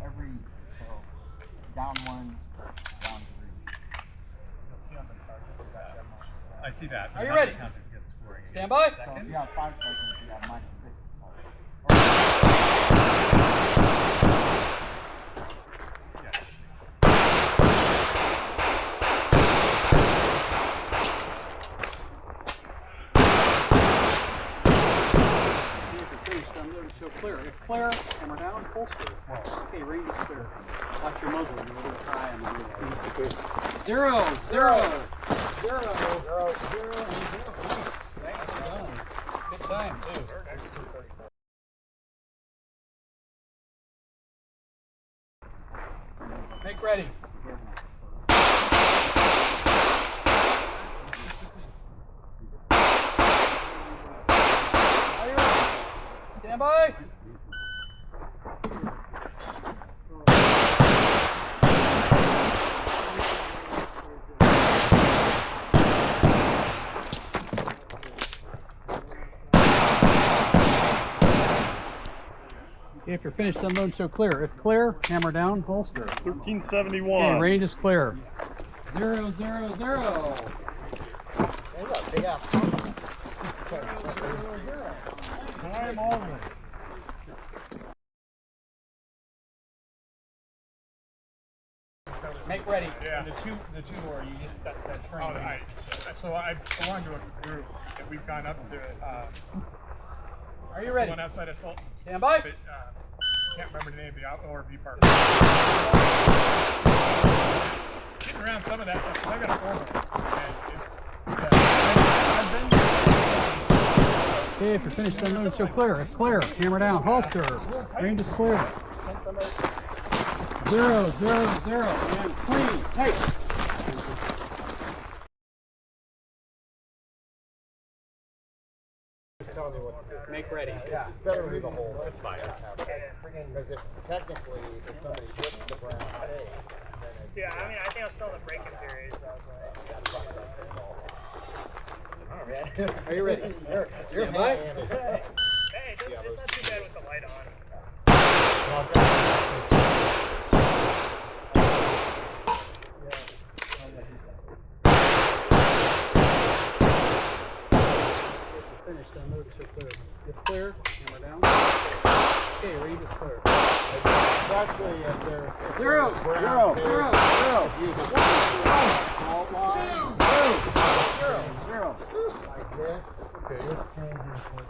every down 1, down 3. I see that. Are you ready? Stand by. So if you have 5 seconds, you have -6. So clear. If clear, hammer down, holster. Okay, range is clear. Watch your muzzle. You're a little high on the relay. 0, 0, 0, 0, 0, 0. Good time, too. Make ready. Are you ready? Stand by. Okay, if you're finished, unload so clear. If clear, hammer down, holster. 1371. Okay, range is clear. 0, 0, 0. Time only. Make ready. Yeah. The two where you just that train. Oh, so I belong to a group that we've gone up to. Are you ready? One outside of Salt. Stand by. But, can't remember the name of the ORV park. Getting around some of that stuff, 'cause I got a four-wheel, and I've been. Okay, if you're finished, unload so clear. If clear, hammer down, holster. Range is clear. 0, 0, 0. And clean. Tight. Tell me what to do. Make ready. Yeah, better leave a hole. That's fine. Because if technically, if somebody hits the ground, hey, then it's... Yeah, I mean, I think I was still in the break-in period, so I was like... Are you ready? You're hand-handed. Hey, it's not too bad with the light on. Finished, unload so clear. If clear, hammer down. Okay, range is clear. Actually, if they're... 0, 0, 0, 0. Use it. 2, 0, 0. Like this. Okay, let's change this.